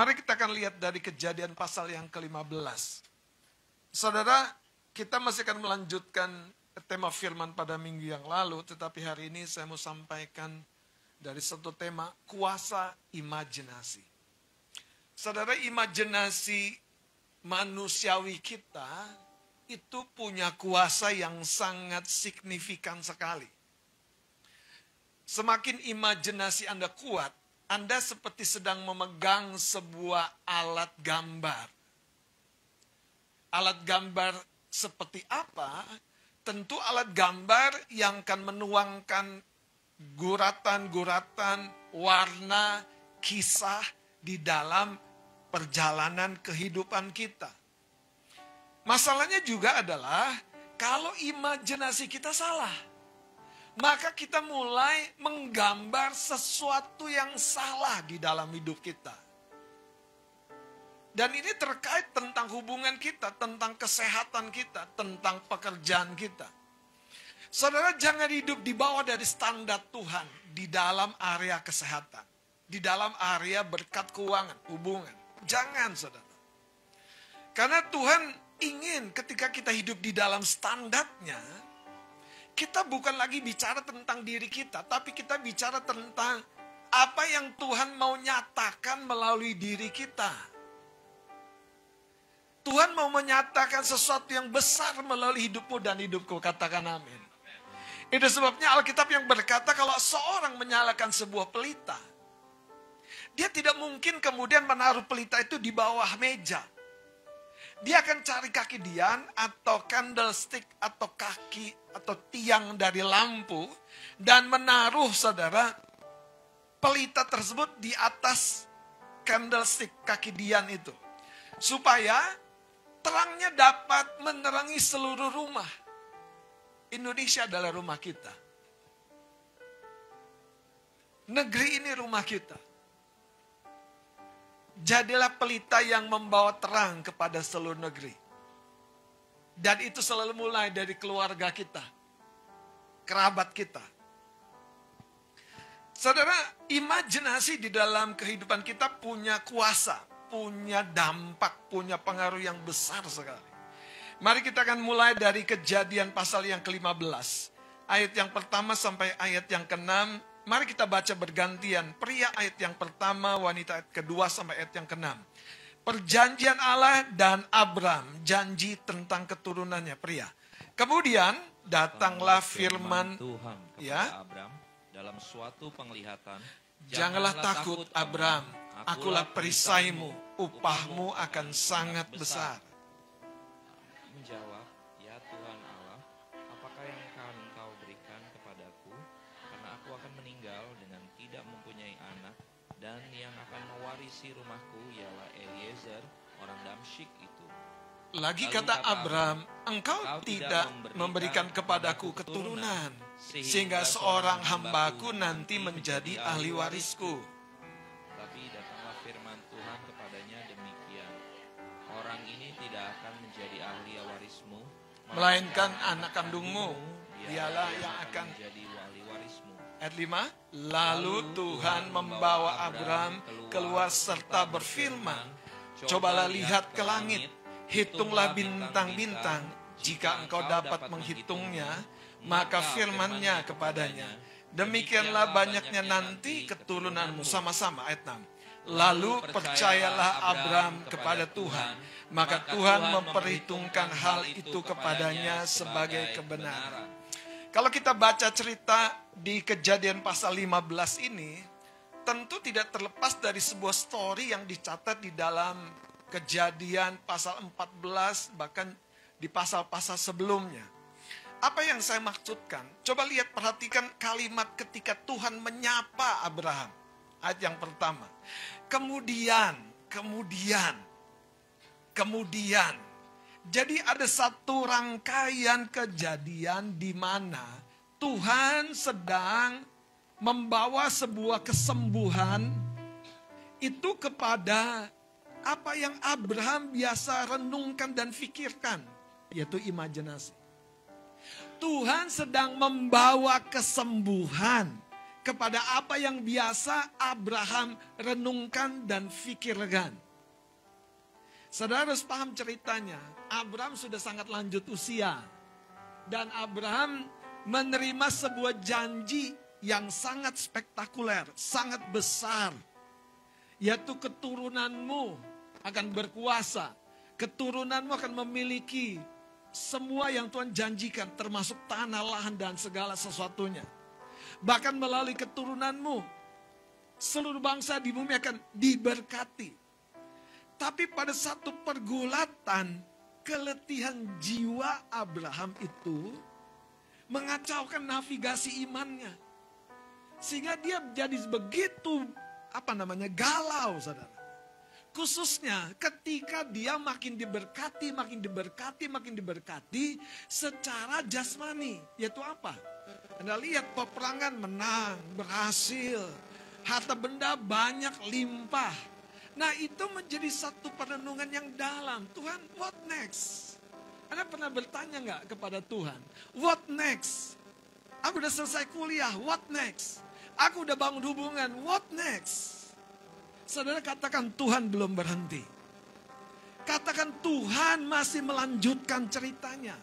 Mari kita akan lihat dari Kejadian pasal yang ke-15. Saudara, kita masih akan melanjutkan tema firman pada minggu yang lalu, tetapi hari ini saya mau sampaikan dari satu tema, kuasa imajinasi. Saudara, imajinasi manusiawi kita itu punya kuasa yang sangat signifikan sekali. Semakin imajinasi Anda kuat, Anda seperti sedang memegang sebuah alat gambar. Alat gambar seperti apa? Tentu alat gambar yang akan menuangkan guratan-guratan, warna, kisah di dalam perjalanan kehidupan kita. Masalahnya juga adalah kalau imajinasi kita salah, maka kita mulai menggambar sesuatu yang salah di dalam hidup kita. Dan ini terkait tentang hubungan kita, tentang kesehatan kita, tentang pekerjaan kita. Saudara, jangan hidup di bawah dari standar Tuhan di dalam area kesehatan, di dalam area berkat keuangan, hubungan. Jangan, saudara. Karena Tuhan ingin ketika kita hidup di dalam standarnya, kita bukan lagi bicara tentang diri kita, tapi kita bicara tentang apa yang Tuhan mau nyatakan melalui diri kita. Tuhan mau menyatakan sesuatu yang besar melalui hidupmu dan hidupku, katakan amin. Itu sebabnya Alkitab yang berkata kalau seorang menyalakan sebuah pelita, dia tidak mungkin kemudian menaruh pelita itu di bawah meja. Dia akan cari kaki dian atau candlestick atau kaki atau tiang dari lampu dan menaruh, saudara, pelita tersebut di atas candlestick kaki dian itu. Supaya terangnya dapat menerangi seluruh rumah. Indonesia adalah rumah kita. Negeri ini rumah kita. Jadilah pelita yang membawa terang kepada seluruh negeri. Dan itu selalu mulai dari keluarga kita, kerabat kita. Saudara, imajinasi di dalam kehidupan kita punya kuasa, punya dampak, punya pengaruh yang besar sekali. Mari kita akan mulai dari Kejadian pasal yang ke-15. Ayat yang pertama sampai ayat yang ke-6. Mari kita baca bergantian. Pria ayat yang pertama, wanita ayat kedua sampai ayat yang ke-6. Perjanjian Allah dan Abram, janji tentang keturunannya pria. Kemudian datanglah firman Tuhan kepada ya, Abram dalam suatu penglihatan. Janganlah takut Abram, akulah perisaimu, upahmu akan sangat besar. Menjawab, ya Tuhan Allah, apakah yang akan engkau berikan kepadaku? Karena aku akan meninggal dengan tidak mempunyai anak, dan yang akan mewarisi rumahku ialah Eliezer, orang Damsyik itu. Lagi Lalu kata Abram, engkau tidak memberikan kepadaku keturunan, sehingga seorang hambaku nanti menjadi ahli warisku. Tapi datanglah firman Tuhan kepadanya demikian, orang ini tidak akan menjadi ahli warismu, Melainkan anak kandungmu, dialah yang akan menjadi ahli warismu. Ayat 5, lalu Tuhan membawa Abram keluar serta berfirman, cobalah lihat ke langit, hitunglah bintang-bintang, jika engkau dapat menghitungnya, maka firman-Nya kepadanya, demikianlah banyaknya nanti keturunanmu. Sama-sama ayat 6. Lalu percayalah Abram kepada Tuhan, maka Tuhan memperhitungkan hal itu kepadanya sebagai kebenaran. Kalau kita baca cerita di Kejadian pasal 15 ini, tentu tidak terlepas dari sebuah story yang dicatat di dalam Kejadian pasal 14, bahkan di pasal-pasal sebelumnya. Apa yang saya maksudkan? Coba lihat, perhatikan kalimat ketika Tuhan menyapa Abraham. Ayat yang pertama. Kemudian. Jadi ada satu rangkaian kejadian di mana Tuhan sedang membawa sebuah kesembuhan itu kepada apa yang Abraham biasa renungkan dan pikirkan, yaitu imajinasi. Tuhan sedang membawa kesembuhan kepada apa yang biasa Abraham renungkan dan pikirkan. Saudara harus paham ceritanya. Abraham sudah sangat lanjut usia. Dan Abraham menerima sebuah janji yang sangat spektakuler, sangat besar. Yaitu keturunanmu akan berkuasa. Keturunanmu akan memiliki semua yang Tuhan janjikan, termasuk tanah, lahan, dan segala sesuatunya. Bahkan melalui keturunanmu, seluruh bangsa di bumi akan diberkati. Tapi pada satu pergulatan, keletihan jiwa Abraham itu mengacaukan navigasi imannya. Sehingga dia jadi begitu, galau, saudara. Khususnya ketika dia makin diberkati secara jasmani. Yaitu apa? Anda lihat peperangan menang, berhasil. Harta benda banyak, limpah. Nah itu menjadi satu perenungan yang dalam. Tuhan, what next? Anda pernah bertanya nggak kepada Tuhan? What next? Aku udah selesai kuliah, what next? Aku udah bangun hubungan, what next? Saudara katakan Tuhan belum berhenti. Katakan Tuhan masih melanjutkan ceritanya.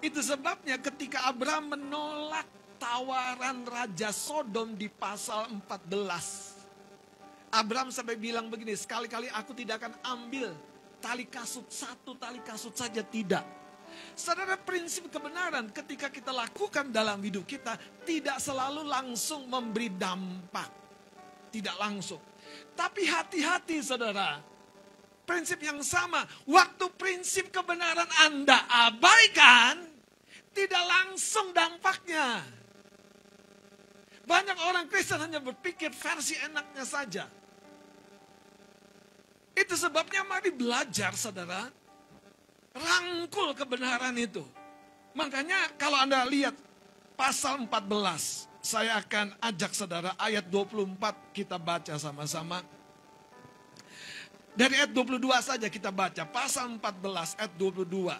Itu sebabnya ketika Abraham menolak tawaran Raja Sodom di pasal 14. Abraham sampai bilang begini, sekali-kali aku tidak akan ambil tali kasut, satu tali kasut saja tidak. Saudara, prinsip kebenaran ketika kita lakukan dalam hidup kita tidak selalu langsung memberi dampak. Tidak langsung. Tapi hati-hati saudara. Prinsip yang sama. Waktu prinsip kebenaran Anda abaikan, tidak langsung dampaknya. Banyak orang Kristen hanya berpikir versi enaknya saja. Itu sebabnya mari belajar saudara. Rangkul kebenaran itu. Makanya kalau Anda lihat pasal 14. Saya akan ajak saudara ayat 24 kita baca sama-sama. Dari ayat 22 saja kita baca. Pasal 14 ayat 22.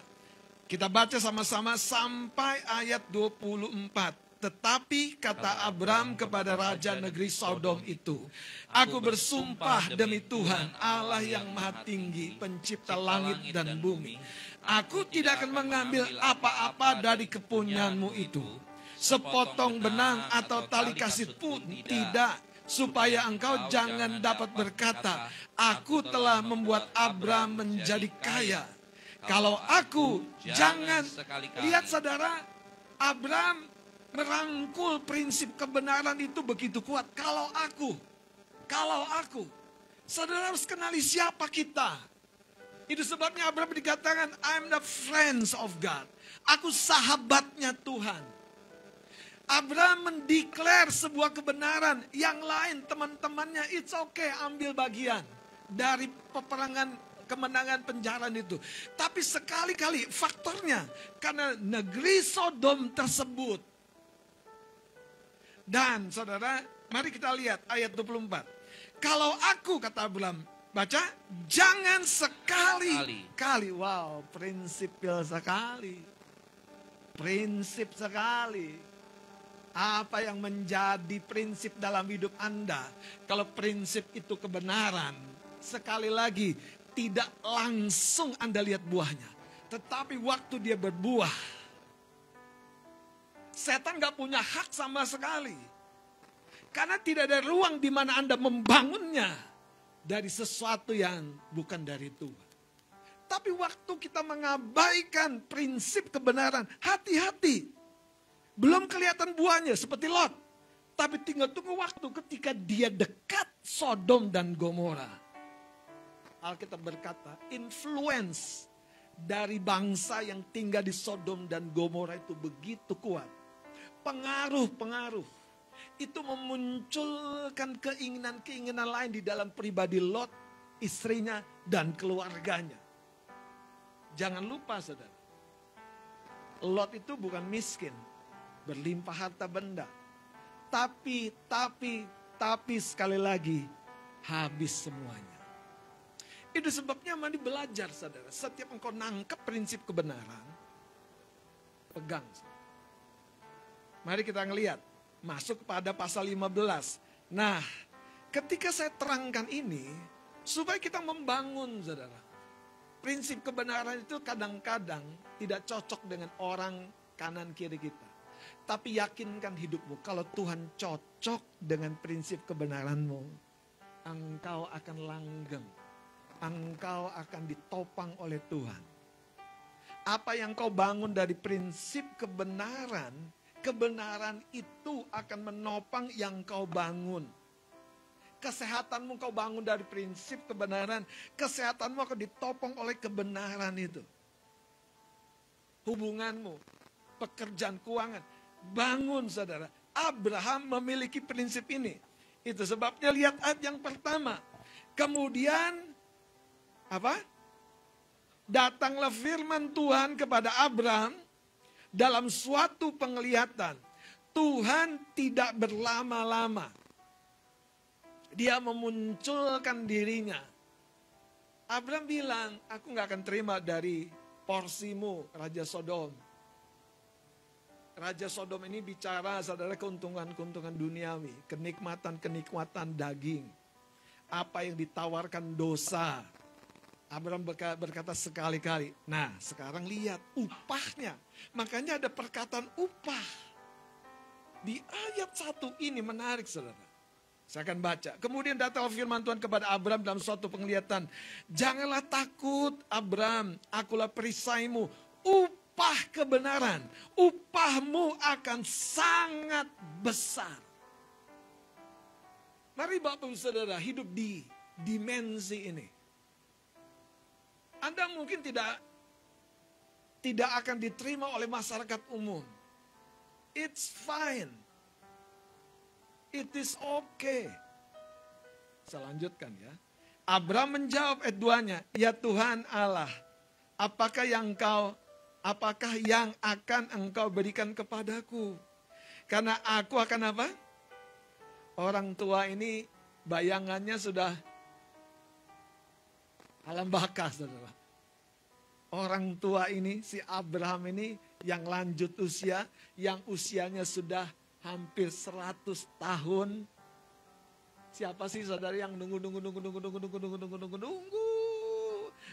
Kita baca sama-sama sampai ayat 24. Tetapi kata Abram kepada raja negeri Sodom itu, aku bersumpah demi Tuhan Allah yang maha tinggi, pencipta langit dan bumi, aku tidak akan mengambil apa-apa dari kepunyaanmu itu. Sepotong benang atau tali kasih pun tidak, supaya engkau jangan dapat berkata, aku telah membuat Abram menjadi kaya. Kalau aku, jangan. Lihat saudara, Abram merangkul prinsip kebenaran itu begitu kuat. Kalau aku. Saudara harus kenali siapa kita. Itu sebabnya Abram dikatakan, I'm the friends of God. Aku sahabatnya Tuhan. Abraham mendeklar sebuah kebenaran. Yang lain teman-temannya, it's okay, ambil bagian dari peperangan, kemenangan penjarahan itu. Tapi sekali-kali faktornya, karena negeri Sodom tersebut. Dan saudara, mari kita lihat ayat 24. Kalau aku, kata Abraham, baca, jangan sekali-kali. Wow, prinsipil sekali. Prinsip sekali. Apa yang menjadi prinsip dalam hidup Anda? Kalau prinsip itu kebenaran, sekali lagi tidak langsung Anda lihat buahnya. Tetapi waktu dia berbuah, setan gak punya hak sama sekali. Karena tidak ada ruang di mana Anda membangunnya dari sesuatu yang bukan dari Tuhan. Tapi waktu kita mengabaikan prinsip kebenaran, hati-hati. Belum kelihatan buahnya seperti Lot. Tapi tinggal tunggu waktu ketika dia dekat Sodom dan Gomora. Alkitab berkata, influence dari bangsa yang tinggal di Sodom dan Gomora itu begitu kuat. Pengaruh-pengaruh itu memunculkan keinginan-keinginan lain di dalam pribadi Lot, istrinya, dan keluarganya. Jangan lupa saudara, Lot itu bukan miskin, berlimpah harta benda. Tapi sekali lagi, habis semuanya. Itu sebabnya mari belajar saudara. Setiap engkau nangkep prinsip kebenaran, pegang. Mari kita ngelihat Masuk pada pasal 15. Nah, ketika saya terangkan ini, supaya kita membangun, saudara. Prinsip kebenaran itu kadang-kadang tidak cocok dengan orang kanan kiri kita. Tapi yakinkan hidupmu, kalau Tuhan cocok dengan prinsip kebenaranmu, engkau akan langgeng. Engkau akan ditopang oleh Tuhan. Apa yang kau bangun dari prinsip kebenaran, kebenaran itu akan menopang yang kau bangun. Kesehatanmu kau bangun dari prinsip kebenaran, kesehatanmu akan ditopang oleh kebenaran itu. Hubunganmu, pekerjaan, keuangan, bangun saudara. Abraham memiliki prinsip ini. Itu sebabnya lihat ayat yang pertama. Kemudian apa? Datanglah firman Tuhan kepada Abraham dalam suatu penglihatan. Tuhan tidak berlama-lama. Dia memunculkan dirinya. Abraham bilang, aku gak akan terima dari porsimu, Raja Sodom. Raja Sodom ini bicara saudara keuntungan-keuntungan duniawi. Kenikmatan-kenikmatan daging. Apa yang ditawarkan dosa. Abraham berkata sekali-kali, nah sekarang lihat upahnya. Makanya ada perkataan upah. Di ayat 1 ini menarik saudara. Saya akan baca. Kemudian datang firman Tuhan kepada Abraham dalam suatu penglihatan. Janganlah takut Abraham, akulah perisaimu. Upah kebenaran, upahmu akan sangat besar. Mari Bapak Ibu Saudara hidup di dimensi ini. Anda mungkin tidak akan diterima oleh masyarakat umum. It's fine. It is okay. Saya lanjutkan ya. Abraham menjawab ayat 2-nya. Ya Tuhan Allah, apakah yang akan engkau berikan kepadaku? Karena aku akan apa? Orang tua ini bayangannya sudah alam baka, saudara. Orang tua ini, si Abraham ini yang lanjut usia, yang usianya sudah hampir 100 tahun. Siapa sih saudara yang nunggu.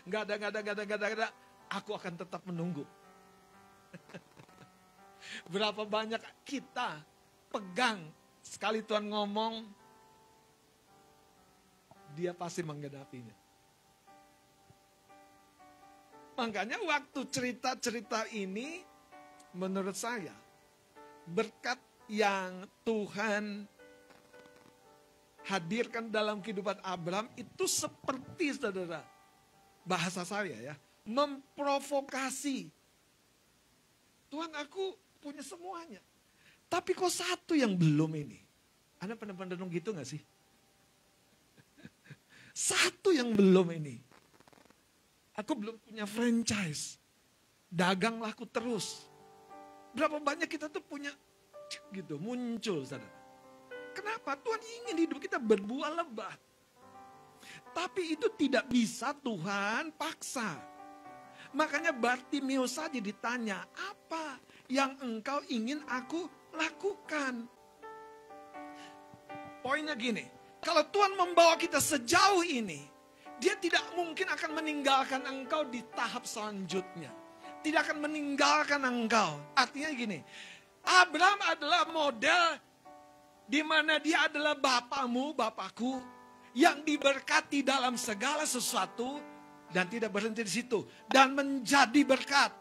Nggak ada. Aku akan tetap menunggu. Berapa banyak kita pegang, sekali Tuhan ngomong, dia pasti menggenapinya. Makanya waktu cerita-cerita ini, menurut saya, berkat yang Tuhan hadirkan dalam kehidupan Abraham itu seperti saudara, bahasa saya ya, memprovokasi. Tuhan aku punya semuanya. Tapi kok satu yang belum ini? Anda pernah renung gitu gak sih? Satu yang belum ini. Aku belum punya franchise. Dagang laku terus. Berapa banyak kita tuh punya gitu, muncul saudara. Kenapa? Tuhan ingin hidup kita berbuah lebat. Tapi itu tidak bisa Tuhan paksa. Makanya Bartimeus saja ditanya, apa yang engkau ingin aku lakukan? Poinnya gini, kalau Tuhan membawa kita sejauh ini, Dia tidak mungkin akan meninggalkan engkau di tahap selanjutnya. Tidak akan meninggalkan engkau. Artinya gini, Abraham adalah model di mana dia adalah bapamu, bapakku, yang diberkati dalam segala sesuatu dan tidak berhenti di situ dan menjadi berkat.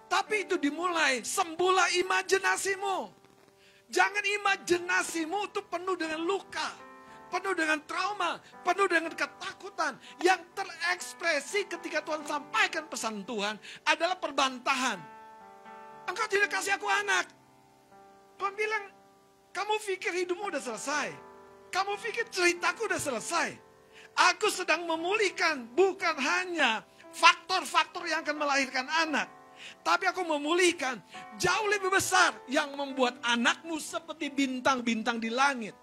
Tapi itu dimulai, sembuhlah imajinasimu. Jangan imajinasimu itu penuh dengan luka, penuh dengan trauma, penuh dengan ketakutan. Yang terekspresi ketika Tuhan sampaikan pesan Tuhan adalah perbantahan. Engkau tidak kasih aku anak. Tuhan bilang, kamu pikir hidupmu udah selesai. Kamu pikir ceritaku udah selesai. Aku sedang memulihkan bukan hanya faktor-faktor yang akan melahirkan anak. Tapi aku memulihkan jauh lebih besar yang membuat anakmu seperti bintang-bintang di langit.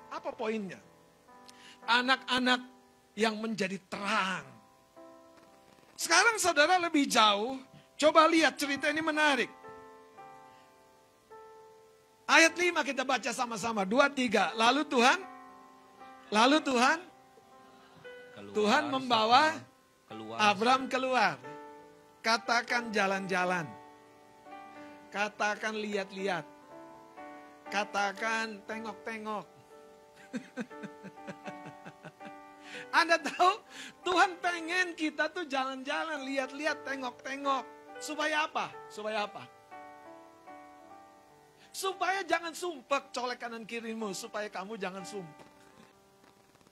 Apa poinnya? Anak-anak yang menjadi terang. Sekarang saudara lebih jauh, coba lihat cerita ini menarik. Ayat 5 kita baca sama-sama. 2, 3. Lalu Tuhan membawa Abram keluar. Katakan jalan-jalan. Katakan lihat-lihat. Katakan tengok-tengok. Anda tahu Tuhan pengen kita tuh jalan-jalan, lihat-lihat, tengok-tengok. Supaya apa? Supaya jangan sumpek colek kanan kirimu. Supaya kamu jangan sumpek.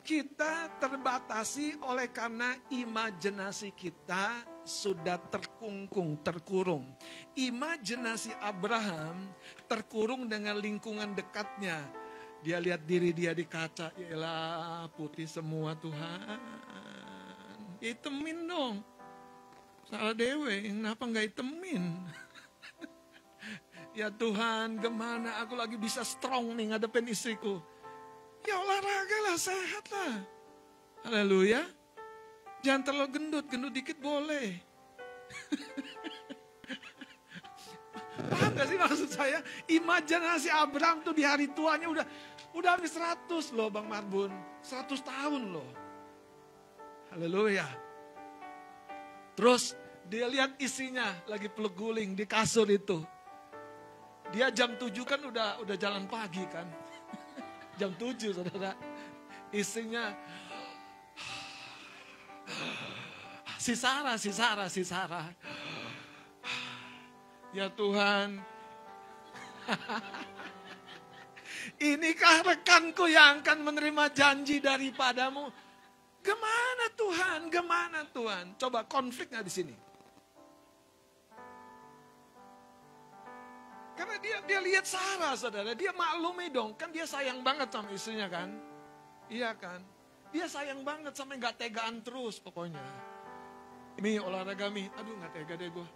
Kita terbatasi oleh karena imajinasi kita sudah terkurung. Imajinasi Abraham terkurung dengan lingkungan dekatnya. Dia lihat diri dia di kaca, yaelah putih semua Tuhan. Itemin dong. Salah dewe, kenapa nggak itemin? Ya Tuhan, gimana aku lagi bisa strong nih ngadepin istriku. Ya olahraga lah, sehat lah. Haleluya. Jangan terlalu gendut dikit boleh. Paham gak sih maksud saya? Imajinasi Abraham tuh di hari tuanya udah habis 100 loh Bang Marbun. 100 tahun loh. Haleluya. Terus dia lihat istrinya lagi peluk guling di kasur itu. Dia jam 7 kan udah jalan pagi kan. Jam 7 saudara. Istrinya si Sarah. Ya Tuhan. Inikah rekanku yang akan menerima janji daripadamu? Gimana Tuhan? Coba konflik nggak di sini? Karena dia lihat Sarah, saudara. Dia maklumi dong. Kan dia sayang banget sama istrinya kan. Iya kan. Dia sayang banget sampai gak tegaan terus pokoknya. Mi olahraga Mi. Aduh gak tega deh gue.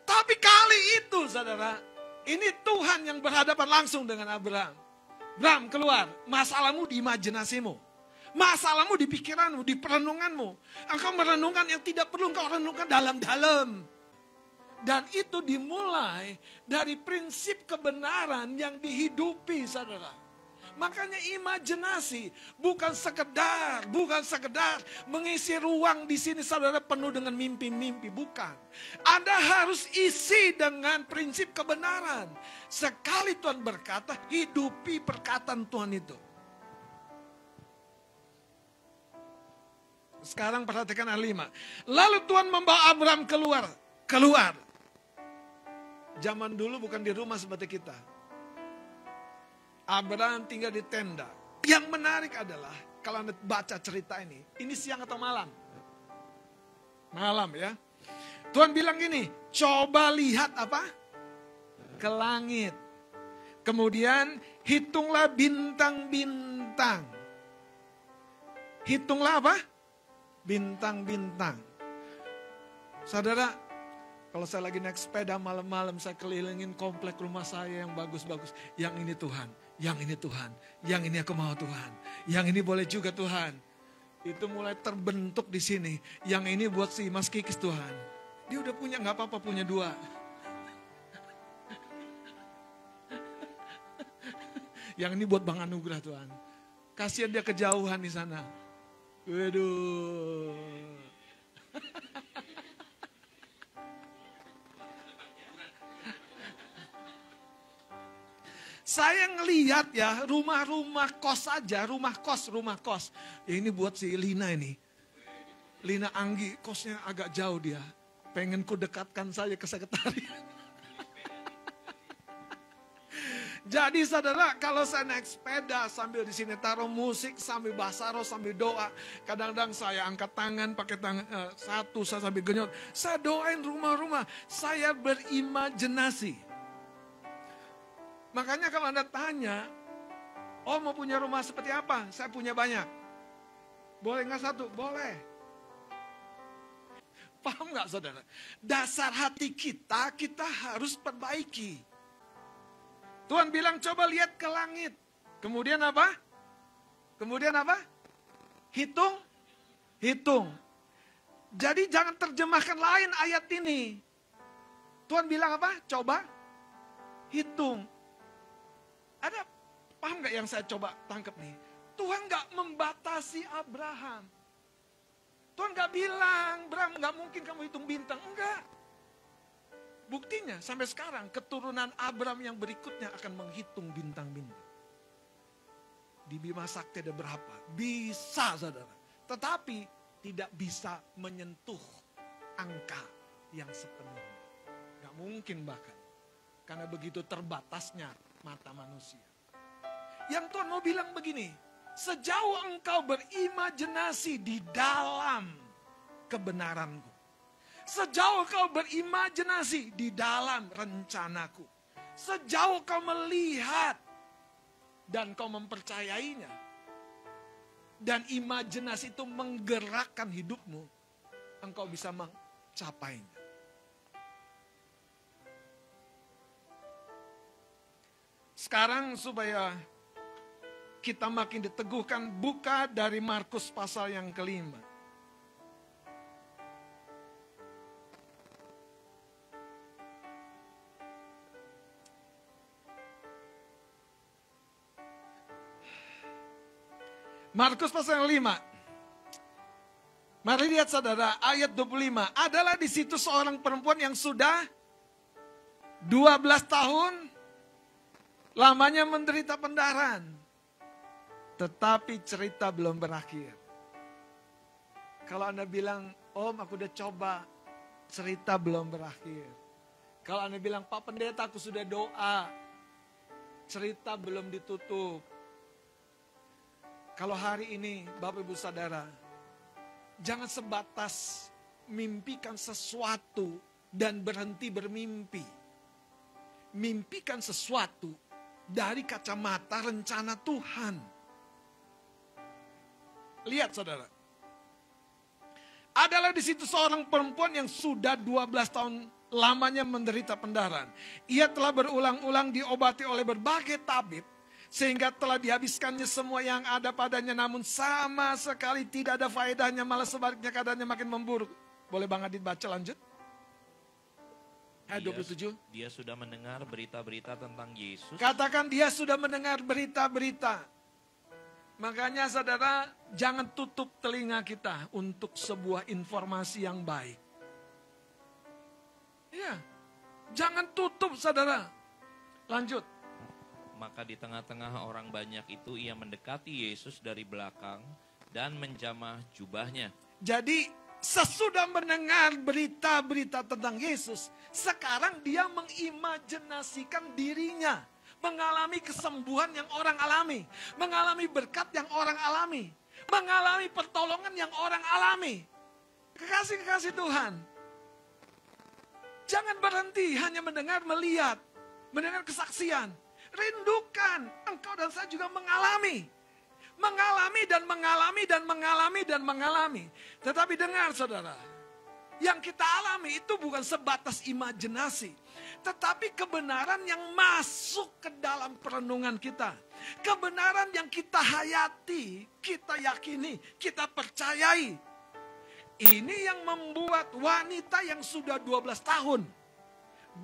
Tapi kali itu saudara. Ini Tuhan yang berhadapan langsung dengan Abraham. Abraham keluar. Masalahmu di imajinasimu. Masalahmu di pikiranmu, di perenunganmu. Engkau merenungkan yang tidak perlu engkau renungkan dalam-dalam. Dan itu dimulai dari prinsip kebenaran yang dihidupi, saudara. Makanya imajinasi bukan sekedar mengisi ruang di sini, saudara, penuh dengan mimpi-mimpi, bukan. Anda harus isi dengan prinsip kebenaran. Sekali Tuhan berkata, hidupi perkataan Tuhan itu. Sekarang perhatikan ayat 5. Lalu Tuhan membawa Abraham keluar. Zaman dulu bukan di rumah seperti kita. Abraham tinggal di tenda. Yang menarik adalah, kalau Anda baca cerita ini siang atau malam? Malam ya. Tuhan bilang gini, coba lihat apa? Ke langit. Kemudian hitunglah bintang-bintang. Hitunglah apa? Bintang-bintang. Saudara, kalau saya lagi naik sepeda malam-malam, saya kelilingin komplek rumah saya yang bagus-bagus. Yang ini Tuhan, yang ini Tuhan, yang ini aku mau Tuhan, yang ini boleh juga Tuhan. Itu mulai terbentuk di sini. Yang ini buat si Mas Kikis Tuhan. Dia udah punya, gak apa-apa punya 2. Yang ini buat Bang Anugrah Tuhan. Kasihan dia kejauhan di sana. Waduh. Saya ngelihat ya rumah-rumah kos aja, rumah kos. Ya ini buat si Lina ini. Lina Anggi, kosnya agak jauh dia. Pengen ku dekatkan saja ke sekretariat. Jadi saudara, kalau saya naik sepeda sambil di sini taruh musik, sambil basaro, sambil doa. Kadang-kadang saya angkat tangan, pakai tangan satu, saya sambil genyot. Saya doain rumah-rumah, saya berimajinasi. Makanya kalau Anda tanya, oh mau punya rumah seperti apa? Saya punya banyak. Boleh nggak satu? Boleh. Paham nggak saudara? Dasar hati kita harus perbaiki. Tuhan bilang coba lihat ke langit. Kemudian apa? Hitung. Jadi jangan terjemahkan lain ayat ini. Tuhan bilang apa? Coba hitung. Ada, paham gak yang saya coba tangkap nih? Tuhan gak membatasi Abraham. Tuhan gak bilang, Abraham gak mungkin kamu hitung bintang. Enggak. Buktinya sampai sekarang keturunan Abraham yang berikutnya akan menghitung bintang-bintang. Di Bima Sakti ada berapa? Bisa saudara. Tetapi tidak bisa menyentuh angka yang sepenuhnya. Gak mungkin bahkan. Karena begitu terbatasnya mata manusia. Yang Tuhan mau bilang begini, sejauh engkau berimajinasi di dalam kebenaranku, sejauh kau berimajinasi di dalam rencanaku, sejauh kau melihat dan kau mempercayainya, dan imajinasi itu menggerakkan hidupmu, engkau bisa mencapainya. Sekarang supaya kita makin diteguhkan, buka dari Markus pasal yang kelima. Markus pasal yang 5. Mari lihat saudara, ayat 25. Adalah di situ seorang perempuan yang sudah 12 tahun lamanya menderita pendarahan. Tetapi cerita belum berakhir. Kalau Anda bilang, Om aku udah coba, cerita belum berakhir. Kalau Anda bilang, Pak Pendeta aku sudah doa, cerita belum ditutup. Kalau hari ini Bapak Ibu Saudara, jangan sebatas mimpikan sesuatu dan berhenti bermimpi. Mimpikan sesuatu dari kacamata rencana Tuhan. Lihat saudara. Adalah di situ seorang perempuan yang sudah 12 tahun lamanya menderita pendarahan. Ia telah berulang-ulang diobati oleh berbagai tabib, sehingga telah dihabiskannya semua yang ada padanya, namun sama sekali tidak ada faedahnya, malah sebaliknya keadaannya makin memburuk. Boleh Bang Adit baca lanjut? Ayat 27. Dia sudah mendengar berita-berita tentang Yesus. Katakan dia sudah mendengar berita-berita. Makanya saudara, jangan tutup telinga kita untuk sebuah informasi yang baik. Ya, jangan tutup saudara. Lanjut. Maka di tengah-tengah orang banyak itu ia mendekati Yesus dari belakang dan menjamah jubahnya. Jadi sesudah mendengar berita-berita tentang Yesus, sekarang dia mengimajinasikan dirinya mengalami kesembuhan yang orang alami, mengalami berkat yang orang alami, mengalami pertolongan yang orang alami. Kekasih-kekasih Tuhan, jangan berhenti hanya mendengar, melihat, mendengar kesaksian. Rindukan, engkau dan saya juga mengalami. Mengalami dan mengalami dan mengalami dan mengalami. Tetapi dengar saudara, yang kita alami itu bukan sebatas imajinasi, tetapi kebenaran yang masuk ke dalam perenungan kita. Kebenaran yang kita hayati, kita yakini, kita percayai. Ini yang membuat wanita yang sudah 12 tahun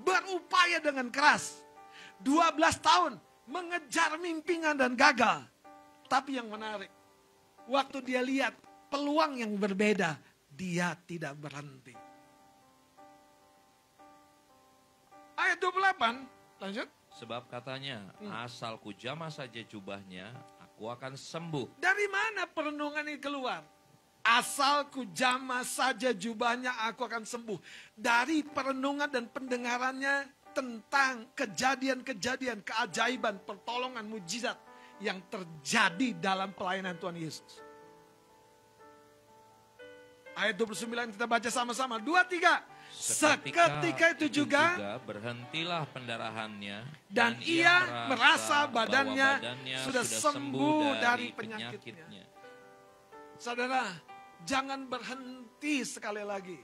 berupaya dengan keras. 12 tahun mengejar mimpinya dan gagal. Tapi yang menarik, waktu dia lihat peluang yang berbeda, dia tidak berhenti. Ayat 28, lanjut. Sebab katanya, asal ku jamah saja jubahnya, aku akan sembuh. Dari mana perenungan ini keluar? Asal ku jamah saja jubahnya, aku akan sembuh. Dari perenungan dan pendengarannya tentang kejadian-kejadian, keajaiban, pertolongan, mujizat yang terjadi dalam pelayanan Tuhan Yesus. Ayat 29 kita baca sama-sama. 2, 3. Seketika itu juga berhentilah pendarahannya dan ia merasa badannya sudah sembuh dari penyakitnya. Saudara, jangan berhenti sekali lagi.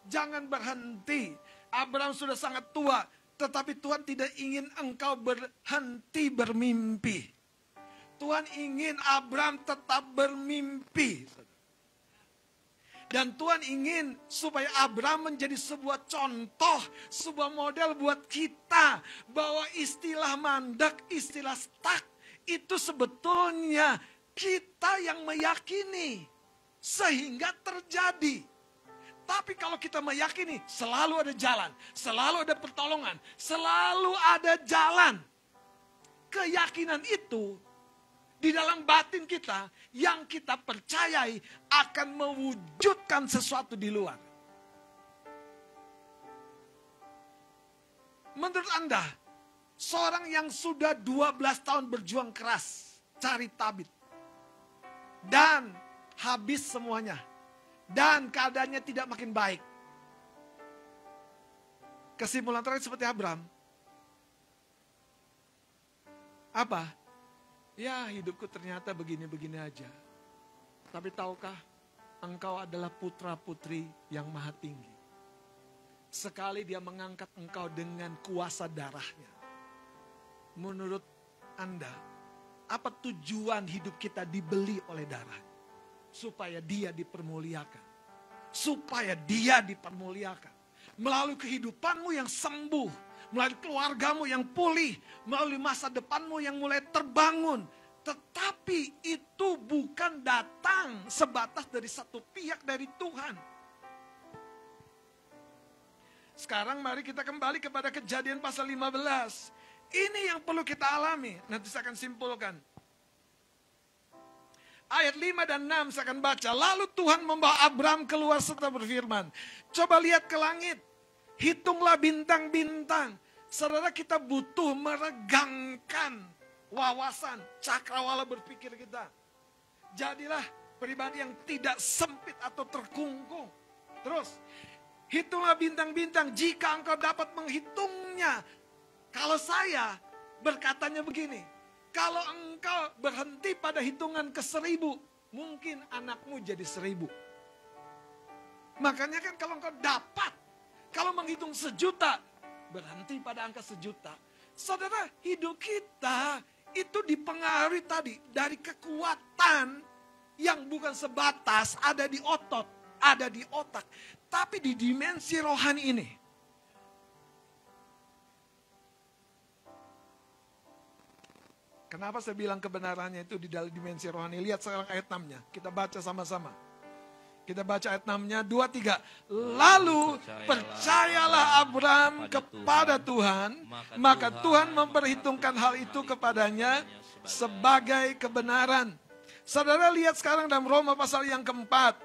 Jangan berhenti. Abraham sudah sangat tua, tetapi Tuhan tidak ingin engkau berhenti bermimpi. Tuhan ingin Abraham tetap bermimpi. Dan Tuhan ingin supaya Abraham menjadi sebuah contoh, sebuah model buat kita. Bahwa istilah mandak, istilah stuck, itu sebetulnya kita yang meyakini. Sehingga terjadi. Tapi kalau kita meyakini, selalu ada jalan, selalu ada pertolongan, selalu ada jalan. Keyakinan itu di dalam batin kita yang kita percayai akan mewujudkan sesuatu di luar. Menurut Anda, seorang yang sudah 12 tahun berjuang keras, cari tabit, dan habis semuanya, dan keadaannya tidak makin baik. Kesimpulan terakhir seperti Abraham. Apa? Ya, hidupku ternyata begini-begini aja. Tapi tahukah, engkau adalah putra-putri yang maha tinggi. Sekali dia mengangkat engkau dengan kuasa darahnya. Menurut Anda, apa tujuan hidup kita dibeli oleh darah? Supaya dia dipermuliakan. Supaya dia dipermuliakan. Melalui kehidupanmu yang sembuh. Melalui keluargamu yang pulih. Melalui masa depanmu yang mulai terbangun. Tetapi itu bukan datang sebatas dari satu pihak dari Tuhan. Sekarang mari kita kembali kepada Kejadian pasal 15. Ini yang perlu kita alami. Nanti saya akan simpulkan. Ayat 5 dan 6 saya akan baca. Lalu Tuhan membawa Abraham keluar serta berfirman. Coba lihat ke langit. Hitunglah bintang-bintang. Saudara, kita butuh meregangkan wawasan, cakrawala berpikir kita. Jadilah pribadi yang tidak sempit atau terkungkung. Terus, hitunglah bintang-bintang jika engkau dapat menghitungnya. Kalau saya berkatanya begini. Kalau engkau berhenti pada hitungan ke 1000, mungkin anakmu jadi 1000. Makanya kan kalau engkau dapat, kalau menghitung 1.000.000, berhenti pada angka 1.000.000. Saudara, hidup kita itu dipengaruhi tadi dari kekuatan yang bukan sebatas ada di otot, ada di otak, tapi di dimensi rohani ini. Kenapa saya bilang kebenarannya itu di dalam dimensi rohani? Lihat sekarang ayat 6-nya. Kita baca sama-sama. Kita baca ayat 6-nya, 2, 3. Lalu percayalah Abraham kepada Tuhan, maka Tuhan memperhitungkan hal itu kepadanya sebagai kebenaran. Saudara lihat sekarang dalam Roma pasal yang keempat.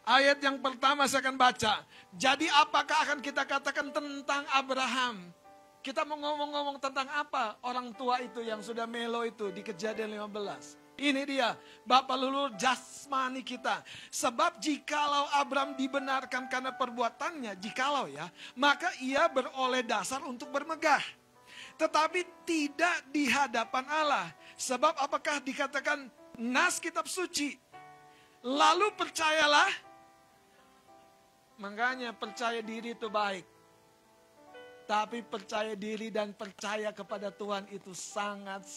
Ayat yang pertama saya akan baca. Jadi apakah akan kita katakan tentang Abraham? Kita mau ngomong-ngomong tentang apa? Orang tua itu yang sudah melo itu di Kejadian 15. Ini dia, Bapa leluhur jasmani kita. Sebab jikalau Abraham dibenarkan karena perbuatannya, jikalau ya, maka ia beroleh dasar untuk bermegah. Tetapi tidak di hadapan Allah. Sebab apakah dikatakan nas kitab suci? Lalu percayalah. Makanya percaya diri itu baik. Tapi percaya diri dan percaya kepada Tuhan itu sangat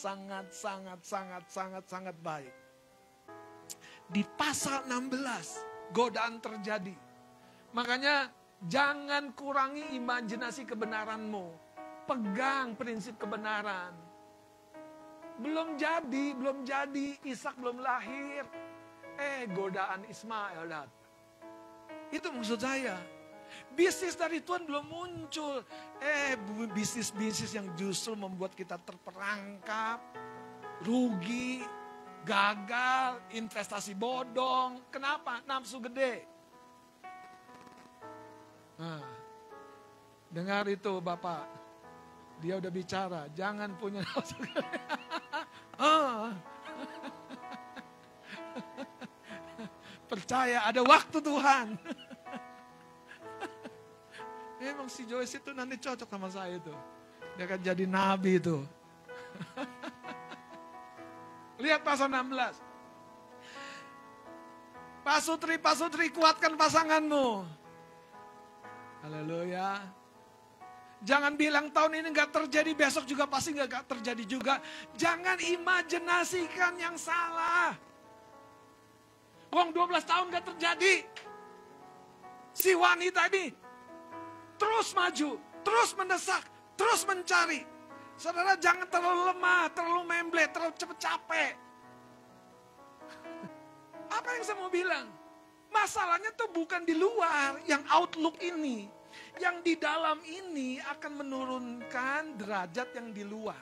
baik. Di pasal 16, godaan terjadi. Makanya jangan kurangi imajinasi kebenaranmu. Pegang prinsip kebenaran. Belum jadi, Ishak belum lahir. Godaan Ismail datang. Itu maksud saya. Bisnis dari Tuhan belum muncul. Bisnis-bisnis yang justru membuat kita terperangkap, rugi, gagal, investasi bodong. Kenapa? Nafsu gede. Nah, dengar itu Bapak. Dia udah bicara, jangan punya nafsu gede. Percaya ada waktu Tuhan. Emang si Joyce itu nanti cocok sama saya itu. Dia akan jadi nabi itu. Lihat pasal 16. Pasutri, kuatkan pasanganmu. Haleluya. Jangan bilang tahun ini gak terjadi, besok juga pasti gak terjadi juga. Jangan imajinasikan yang salah. Wong 12 tahun gak terjadi. Si wanita ini terus maju, terus mendesak, terus mencari. Saudara, jangan terlalu lemah, terlalu memble, terlalu cepet capek. Apa yang saya mau bilang? Masalahnya tuh bukan di luar, yang outlook ini. Yang di dalam ini akan menurunkan derajat yang di luar.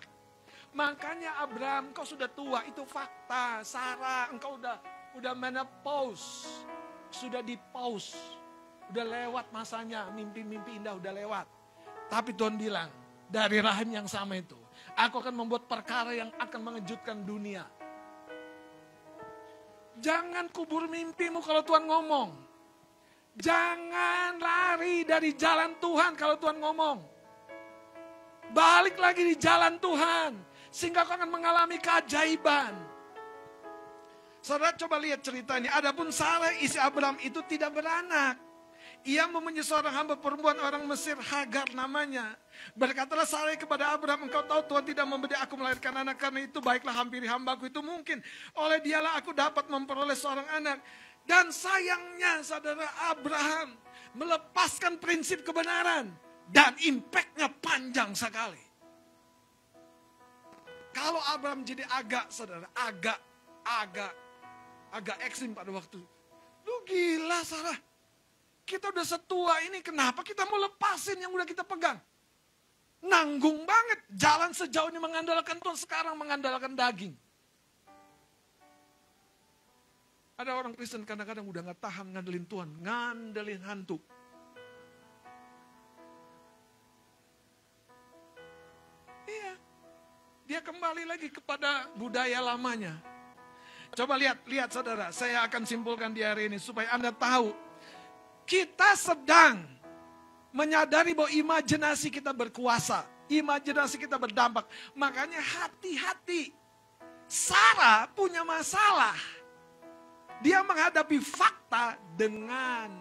Makanya Abraham, kau sudah tua, itu fakta. Sarah, engkau udah menopause, sudah di pause, udah lewat masanya, mimpi-mimpi indah udah lewat. Tapi Tuhan bilang, dari rahim yang sama itu, aku akan membuat perkara yang akan mengejutkan dunia. Jangan kubur mimpimu kalau Tuhan ngomong. Jangan lari dari jalan Tuhan kalau Tuhan ngomong. Balik lagi di jalan Tuhan, sehingga kau akan mengalami keajaiban. Saudara coba lihat cerita ini. Adapun Sarah istri Abraham itu tidak beranak. Ia mempunyai seorang hamba perempuan orang Mesir, Hagar namanya. Berkatalah Sarai kepada Abraham, engkau tahu Tuhan tidak memberi aku melahirkan anak, karena itu baiklah hampiri hambaku itu mungkin. Oleh dialah aku dapat memperoleh seorang anak. Dan sayangnya saudara, Abraham melepaskan prinsip kebenaran. Dan impactnya panjang sekali. Kalau Abraham jadi agak ekstrim pada waktu. Lu gila Sarah. Kita udah setua ini, kenapa kita mau lepasin yang udah kita pegang? Nanggung banget, jalan sejauh ini mengandalkan Tuhan, sekarang mengandalkan daging. Ada orang Kristen kadang-kadang udah gak tahan ngandelin Tuhan, ngandelin hantu. Iya, dia kembali lagi kepada budaya lamanya. Coba lihat saudara, saya akan simpulkan di hari ini supaya Anda tahu. Kita sedang menyadari bahwa imajinasi kita berkuasa. Imajinasi kita berdampak. Makanya hati-hati. Sarah punya masalah. Dia menghadapi fakta dengan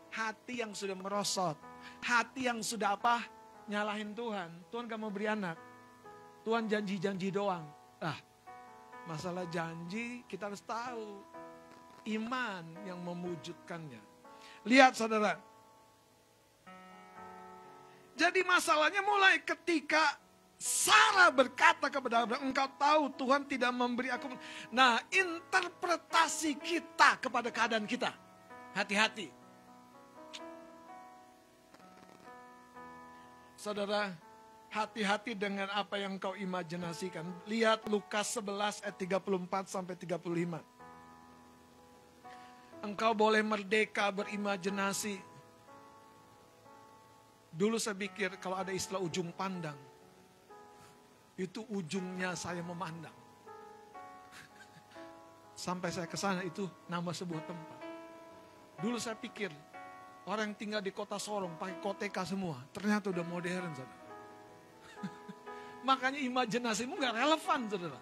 hati yang sudah merosot. Hati yang sudah apa? Nyalahin Tuhan. Tuhan gak mau beri anak. Tuhan janji-janji doang. Masalah janji kita harus tahu. Iman yang mewujudkannya. Lihat saudara. Jadi masalahnya mulai ketika Sarah berkata kepada Abraham, engkau tahu Tuhan tidak memberi aku. Nah, interpretasi kita kepada keadaan kita. Hati-hati. Saudara, hati-hati dengan apa yang kau imajinasikan. Lihat Lukas 11 ayat 34 sampai 35. Engkau boleh merdeka berimajinasi. Dulu saya pikir kalau ada istilah ujung pandang, itu ujungnya saya memandang. Sampai saya ke sana itu nama sebuah tempat. Dulu saya pikir orang yang tinggal di kota Sorong pakai koteka semua. Ternyata udah modern saudara. Makanya imajinasimu gak relevan saudara.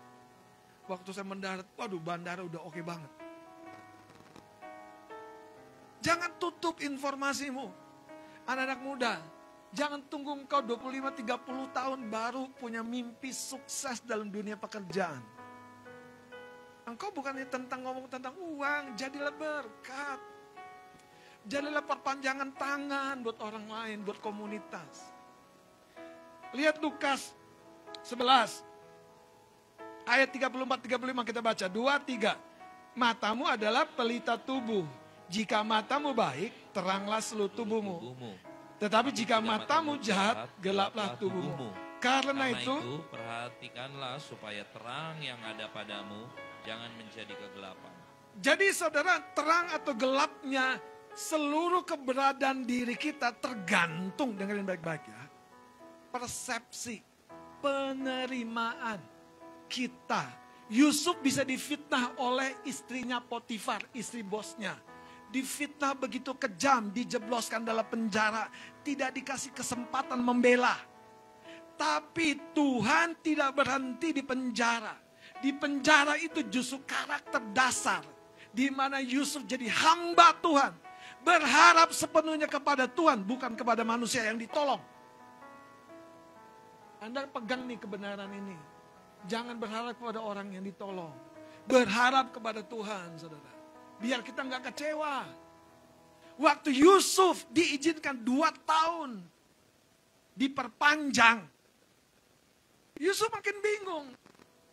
Waktu saya mendarat, waduh bandara udah oke banget. Jangan tutup informasimu. Anak-anak muda, jangan tunggu engkau 25-30 tahun baru punya mimpi sukses dalam dunia pekerjaan. Engkau bukannya ngomong tentang uang, jadilah berkat. Jadilah perpanjangan tangan buat orang lain, buat komunitas. Lihat Lukas 11. Ayat 34-35 kita baca. 2-3. Matamu adalah pelita tubuh. Jika matamu baik, teranglah seluruh tubuhmu. Tetapi jika matamu jahat, gelaplah tubuhmu. Karena itu, perhatikanlah supaya terang yang ada padamu jangan menjadi kegelapan. Jadi saudara, terang atau gelapnya seluruh keberadaan diri kita tergantung, dengerin baik-baik ya. Persepsi, penerimaan kita. Yusuf bisa difitnah oleh istrinya Potifar, istri bosnya. Difitnah begitu kejam, dijebloskan dalam penjara, tidak dikasih kesempatan membela. Tapi Tuhan tidak berhenti di penjara. Di penjara itu justru karakter dasar, di mana Yusuf jadi hamba Tuhan, berharap sepenuhnya kepada Tuhan, bukan kepada manusia yang ditolong. Anda pegang nih kebenaran ini. Jangan berharap kepada orang yang ditolong. Berharap kepada Tuhan, saudara. Biar kita nggak kecewa. Waktu Yusuf diizinkan 2 tahun. Diperpanjang. Yusuf makin bingung.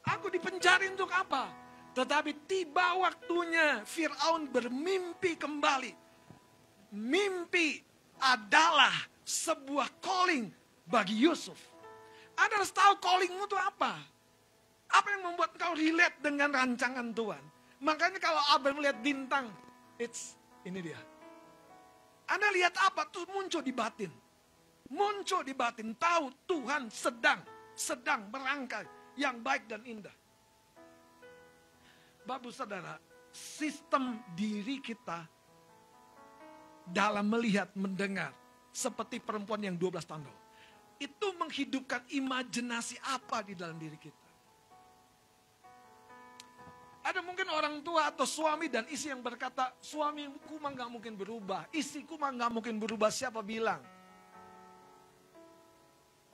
Aku dipenjara untuk apa? Tetapi tiba waktunya Fir'aun bermimpi kembali. Mimpi adalah sebuah calling bagi Yusuf. Anda harus tahu callingmu itu apa. Apa yang membuat kau relate dengan rancangan Tuhan. Makanya kalau Abraham melihat bintang, ini dia. Anda lihat apa? Tuh muncul di batin. Muncul di batin. Tahu Tuhan sedang merangkai yang baik dan indah. Bapak saudara, sistem diri kita dalam melihat, mendengar, seperti perempuan yang 12 tahun lalu. Itu menghidupkan imajinasi apa di dalam diri kita. Ada mungkin orang tua atau suami dan istri yang berkata, suamiku mah gak mungkin berubah, istriku mah gak mungkin berubah, siapa bilang?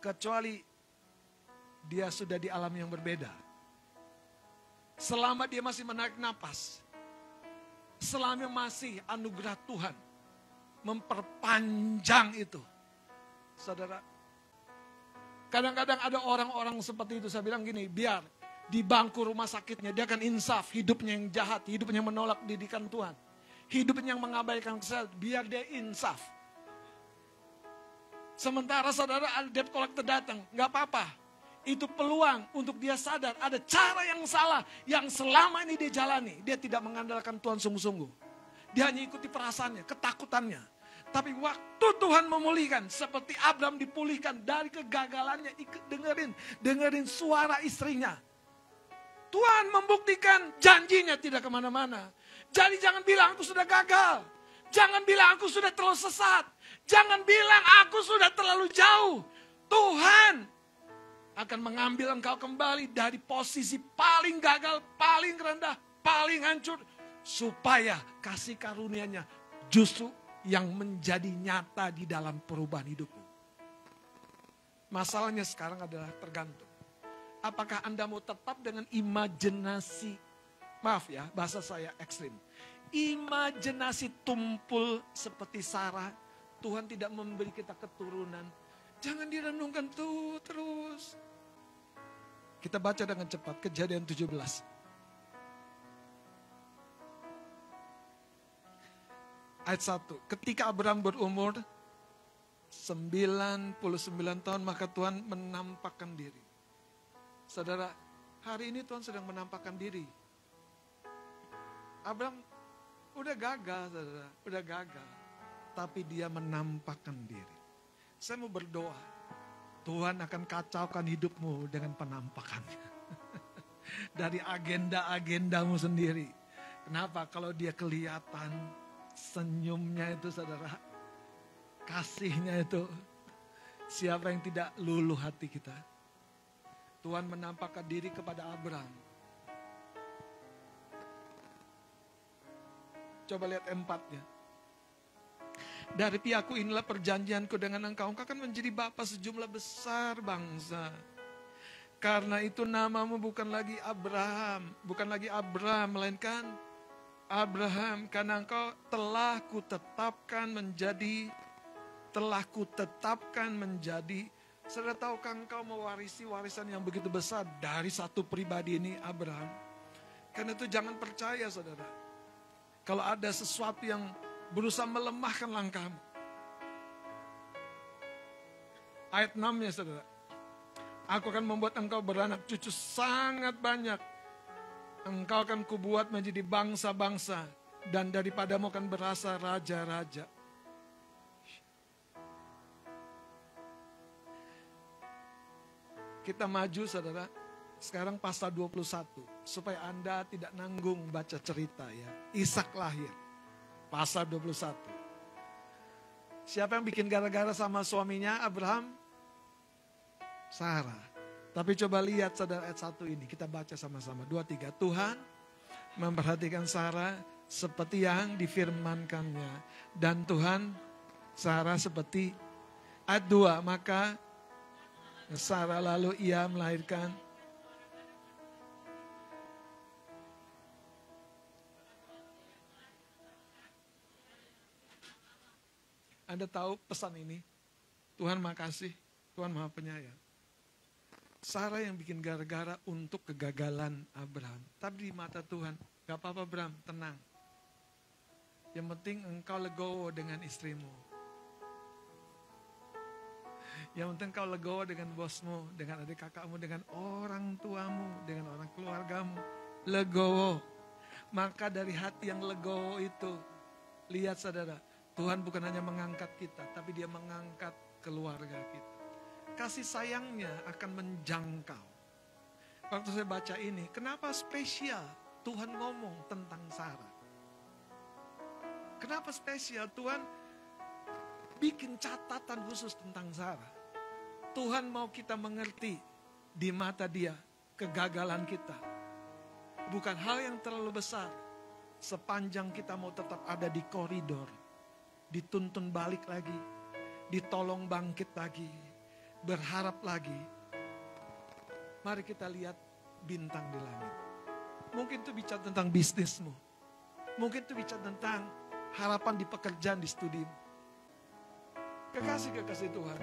Kecuali dia sudah di alam yang berbeda. Selama dia masih menarik napas, selama masih anugerah Tuhan memperpanjang itu. Saudara, kadang-kadang ada orang-orang seperti itu, saya bilang gini, biar di bangku rumah sakitnya dia akan insaf, hidupnya yang jahat, hidupnya yang menolak didikan Tuhan, hidupnya yang mengabaikan kesehatan, biar dia insaf. Sementara saudara ada debt collector datang, gak apa-apa. Itu peluang untuk dia sadar ada cara yang salah yang selama ini dia jalani. Dia tidak mengandalkan Tuhan sungguh-sungguh. Dia hanya ikuti perasaannya, ketakutannya. Tapi waktu Tuhan memulihkan, seperti Abraham dipulihkan dari kegagalannya, dengerin suara istrinya. Tuhan membuktikan janjinya tidak kemana-mana. Jadi jangan bilang aku sudah gagal. Jangan bilang aku sudah terlalu sesat. Jangan bilang aku sudah terlalu jauh. Tuhan akan mengambil engkau kembali dari posisi paling gagal, paling rendah, paling hancur. Supaya kasih karunia-Nya justru yang menjadi nyata di dalam perubahan hidupmu. Masalahnya sekarang adalah tergantung. Apakah Anda mau tetap dengan imajinasi, maaf ya bahasa saya ekstrim. Imajinasi tumpul seperti Sarah. Tuhan tidak memberi kita keturunan. Jangan direnungkan tuh terus. Kita baca dengan cepat Kejadian 17. Ayat 1. Ketika Abraham berumur 99 tahun, maka Tuhan menampakkan diri. Saudara, hari ini Tuhan sedang menampakkan diri. Abraham udah gagal, saudara, udah gagal. Tapi dia menampakkan diri. Saya mau berdoa. Tuhan akan kacaukan hidupmu dengan penampakannya. Dari agenda-agendamu sendiri. Kenapa? Kalau dia kelihatan senyumnya itu saudara. Kasihnya itu. Siapa yang tidak luluh hati kita. Tuhan menampakkan diri kepada Abraham. Coba lihat 4-nya. Dari pihakku inilah perjanjianku dengan engkau. Engkau akan menjadi bapa sejumlah besar bangsa. Karena itu namamu bukan lagi Abraham. Bukan lagi Abram, melainkan Abraham. Karena engkau telah kutetapkan menjadi. Saudara, tahukah engkau mewarisi warisan yang begitu besar dari satu pribadi ini, Abraham? Karena itu jangan percaya, saudara. Kalau ada sesuatu yang berusaha melemahkan langkahmu. Ayat 6-nya saudara. Aku akan membuat engkau beranak cucu sangat banyak. Engkau akan kubuat menjadi bangsa-bangsa. Dan daripadamu akan berasal raja-raja. Kita maju saudara. Sekarang pasal 21. Supaya Anda tidak nanggung baca cerita ya. Ishak lahir. Pasal 21. Siapa yang bikin gara-gara sama suaminya Abraham? Sarah. Tapi coba lihat saudara ayat 1 ini. Kita baca sama-sama. 2, 3. Tuhan memperhatikan Sarah seperti yang difirmankannya. Dan Tuhan Sarah seperti ayat 2. Maka Sarah lalu ia melahirkan Anda tahu pesan ini? Tuhan makasih, Tuhan Maha Penyayang. Sarah yang bikin gara-gara untuk kegagalan Abraham. Tapi di mata Tuhan, gak apa-apa Abraham, tenang. Yang penting engkau legowo dengan istrimu. Yang penting engkau legowo dengan bosmu, dengan adik kakakmu, dengan orang tuamu, dengan orang keluargamu. Legowo. Maka dari hati yang legowo itu, lihat saudara, Tuhan bukan hanya mengangkat kita, tapi dia mengangkat keluarga kita. Kasih sayangnya akan menjangkau. Waktu saya baca ini, kenapa spesial Tuhan ngomong tentang Sarah? Kenapa spesial Tuhan bikin catatan khusus tentang Sarah? Tuhan mau kita mengerti di mata dia kegagalan kita. Bukan hal yang terlalu besar. Sepanjang kita mau tetap ada di koridor. Dituntun balik lagi. Ditolong bangkit lagi. Berharap lagi. Mari kita lihat bintang di langit. Mungkin itu bicara tentang bisnismu. Mungkin itu bicara tentang harapan di pekerjaan, di studimu. Kekasih-kekasih Tuhan.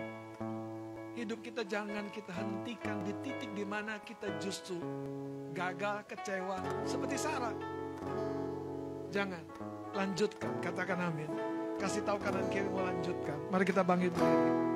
Hidup kita jangan kita hentikan di titik di mana kita justru gagal, kecewa. Seperti Sarah. Jangan. Lanjutkan. Katakan amin. Kasih tahu kanan kiri mau lanjutkan. Mari kita bangkit berdiri.